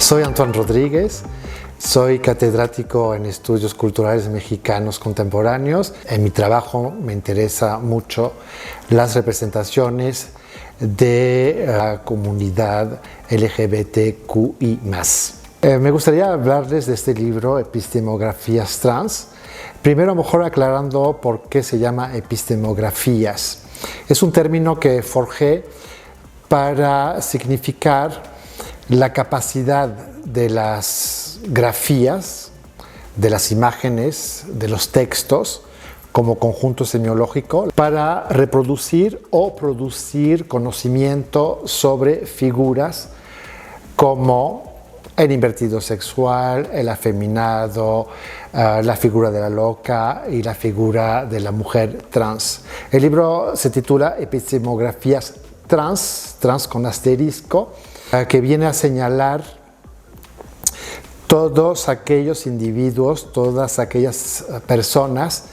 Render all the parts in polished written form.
Soy Antoine Rodríguez, soy catedrático en estudios culturales mexicanos contemporáneos. En mi trabajo me interesa mucho las representaciones de la comunidad LGBTQI+. Me gustaría hablarles de este libro, Epistemografías Trans. Primero, a lo mejor aclarando por qué se llama epistemografías. Es un término que forjé para significar la capacidad de las grafías, de las imágenes, de los textos como conjunto semiológico para reproducir o producir conocimiento sobre figuras como el invertido sexual, el afeminado, la figura de la loca y la figura de la mujer trans. El libro se titula Epistemografías Trans, trans con asterisco, que viene a señalar todos aquellos individuos, todas aquellas personas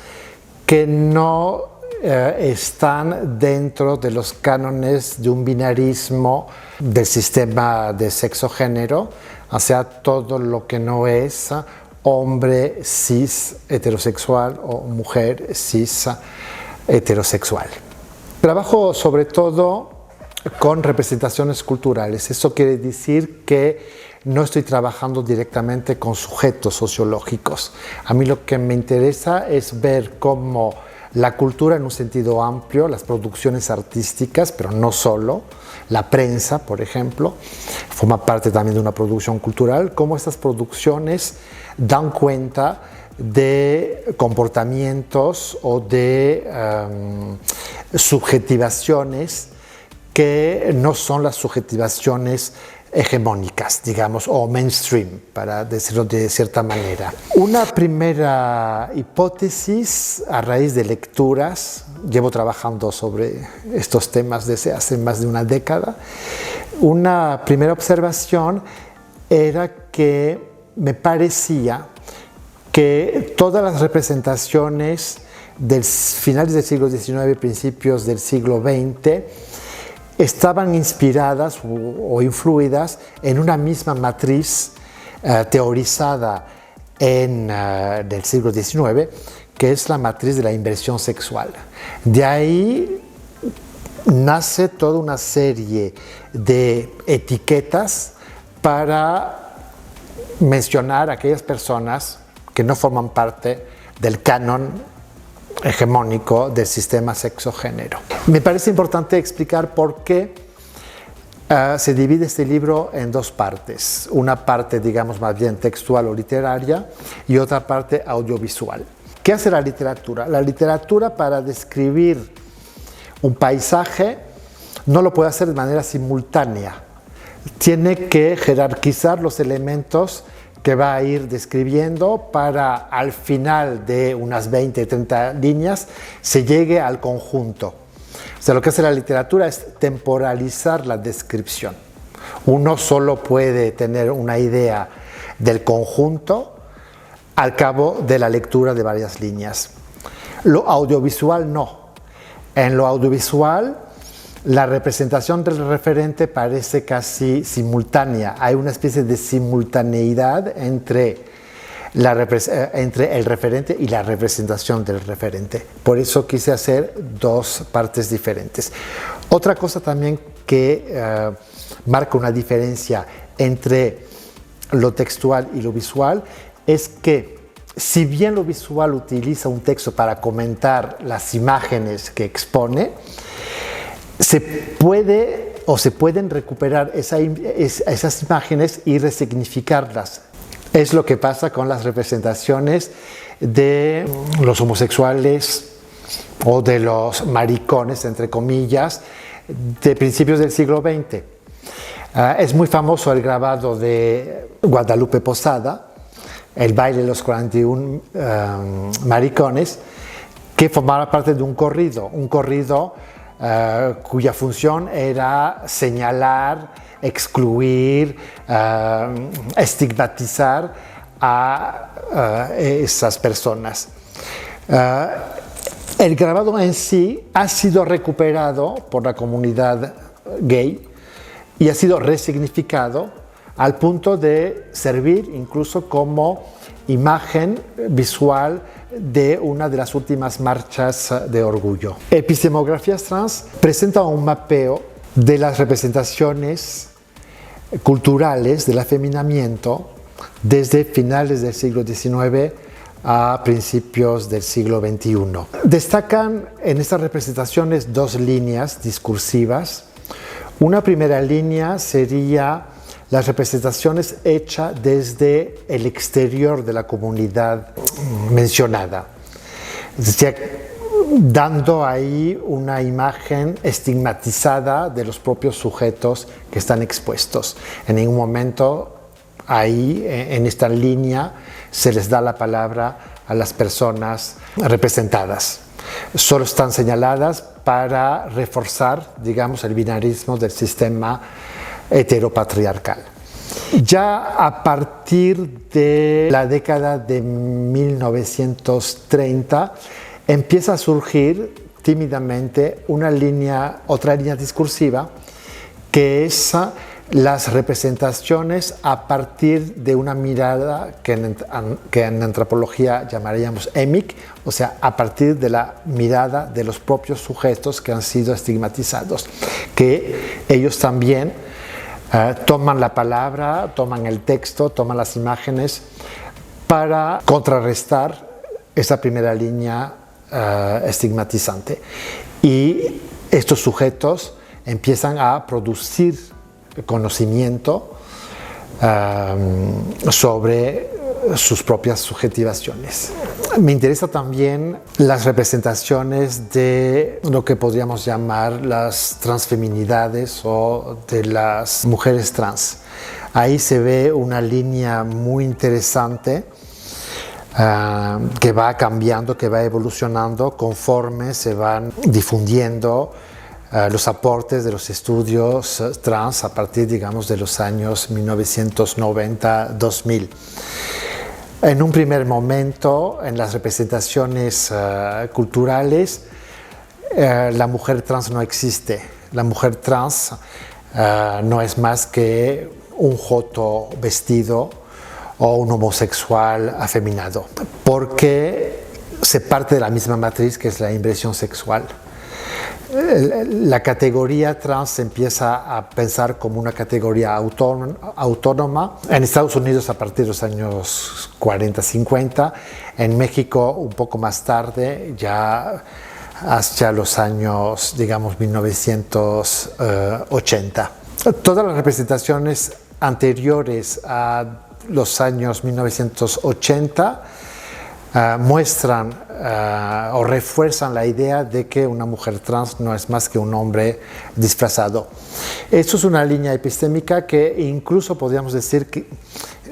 que no están dentro de los cánones de un binarismo del sistema de sexo-género, o sea, todo lo que no es hombre cis heterosexual o mujer cis heterosexual. Trabajo sobre todo con representaciones culturales. Eso quiere decir que no estoy trabajando directamente con sujetos sociológicos. A mí lo que me interesa es ver cómo la cultura en un sentido amplio, las producciones artísticas, pero no solo, la prensa, por ejemplo, forma parte también de una producción cultural, cómo estas producciones dan cuenta de comportamientos o de subjetivaciones que no son las subjetivaciones hegemónicas, digamos, o mainstream, para decirlo de cierta manera. Una primera hipótesis a raíz de lecturas, llevo trabajando sobre estos temas desde hace más de una década, una primera observación era que me parecía que todas las representaciones del finales del siglo XIX, principios del siglo XX, estaban inspiradas o influidas en una misma matriz teorizada del siglo XIX, que es la matriz de la inversión sexual. De ahí nace toda una serie de etiquetas para mencionar a aquellas personas que no forman parte del canon hegemónico del sistema sexo-género. Me parece importante explicar por qué se divide este libro en dos partes. Una parte, digamos, más bien textual o literaria y otra parte audiovisual. ¿Qué hace la literatura? La literatura, para describir un paisaje, no lo puede hacer de manera simultánea. Tiene que jerarquizar los elementos que va a ir describiendo para al final de unas 20, 30 líneas se llegue al conjunto. O sea, lo que hace la literatura es temporalizar la descripción. Uno solo puede tener una idea del conjunto al cabo de la lectura de varias líneas. Lo audiovisual no. En lo audiovisual, la representación del referente parece casi simultánea. Hay una especie de simultaneidad entre el referente y la representación del referente. Por eso quise hacer dos partes diferentes. Otra cosa también que marca una diferencia entre lo textual y lo visual es que, si bien lo visual utiliza un texto para comentar las imágenes que expone, se pueden recuperar esas imágenes y resignificarlas. Es lo que pasa con las representaciones de los homosexuales o de los maricones, entre comillas, de principios del siglo XX. Es muy famoso el grabado de Guadalupe Posada, el baile de los 41 maricones, que formaba parte de un corrido cuya función era señalar, excluir, estigmatizar a esas personas. El grabado en sí ha sido recuperado por la comunidad gay y ha sido resignificado al punto de servir incluso como imagen visual de una de las últimas marchas de orgullo. Epistemografías Trans presenta un mapeo de las representaciones culturales del afeminamiento desde finales del siglo XIX a principios del siglo XXI. Destacan en estas representaciones dos líneas discursivas. Una primera línea sería las representaciones hechas desde el exterior de la comunidad mencionada, es decir, dando ahí una imagen estigmatizada de los propios sujetos que están expuestos. En ningún momento ahí, en esta línea, se les da la palabra a las personas representadas. Solo están señaladas para reforzar, digamos, el binarismo del sistema heteropatriarcal. Ya a partir de la década de 1930 empieza a surgir tímidamente otra línea discursiva, que es las representaciones a partir de una mirada que en antropología llamaríamos emic, o sea, a partir de la mirada de los propios sujetos que han sido estigmatizados, que ellos también toman la palabra, toman el texto, toman las imágenes para contrarrestar esa primera línea estigmatizante. Y estos sujetos empiezan a producir conocimiento sobre sus propias subjetivaciones. Me interesa también las representaciones de lo que podríamos llamar las transfeminidades o de las mujeres trans. Ahí se ve una línea muy interesante que va cambiando, que va evolucionando conforme se van difundiendo los aportes de los estudios trans a partir, digamos, de los años 1990-2000. En un primer momento, en las representaciones culturales, la mujer trans no existe. La mujer trans no es más que un joto vestido o un homosexual afeminado, porque se parte de la misma matriz que es la inversión sexual. La categoría trans se empieza a pensar como una categoría autónoma. En Estados Unidos a partir de los años 40-50, en México un poco más tarde, ya hacia los años, digamos, 1980. Todas las representaciones anteriores a los años 1980 muestran o refuerzan la idea de que una mujer trans no es más que un hombre disfrazado. Esto es una línea epistémica que incluso podríamos decir que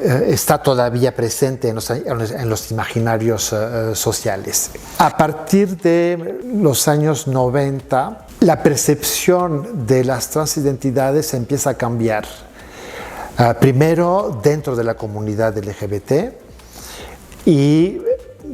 está todavía presente en los imaginarios sociales. A partir de los años 90, la percepción de las transidentidades empieza a cambiar. Primero dentro de la comunidad LGBT, y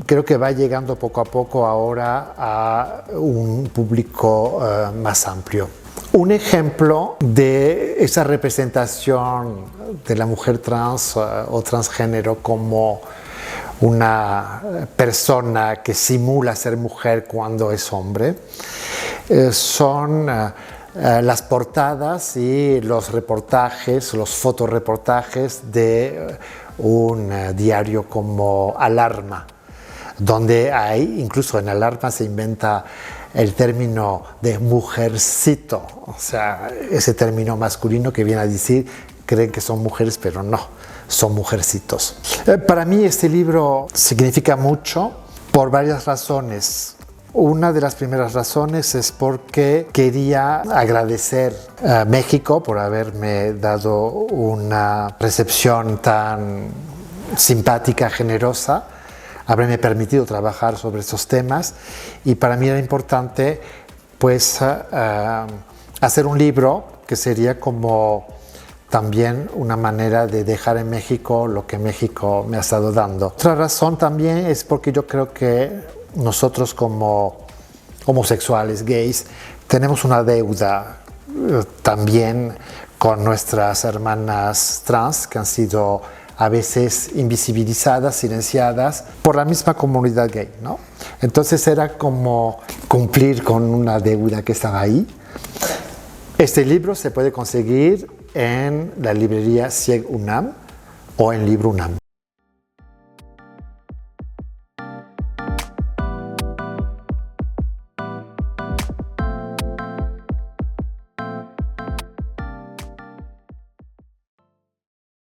creo que va llegando poco a poco ahora a un público más amplio. Un ejemplo de esa representación de la mujer trans o transgénero como una persona que simula ser mujer cuando es hombre son las portadas y los reportajes, los fotoreportajes de un diario como Alarma, donde hay, incluso en Alarma se inventa el término de mujercito, o sea, ese término masculino que viene a decir, creen que son mujeres, pero no, son mujercitos. Para mí este libro significa mucho por varias razones. Una de las primeras razones es porque quería agradecer a México por haberme dado una recepción tan simpática, generosa, haberme permitido trabajar sobre estos temas, y para mí era importante pues hacer un libro que sería como también una manera de dejar en México lo que México me ha estado dando. Otra razón también es porque yo creo que nosotros como homosexuales, gays, tenemos una deuda también con nuestras hermanas trans que han sido a veces invisibilizadas, silenciadas por la misma comunidad gay, ¿no? Entonces era como cumplir con una deuda que estaba ahí. Este libro se puede conseguir en la librería CIEG UNAM o en Libro UNAM.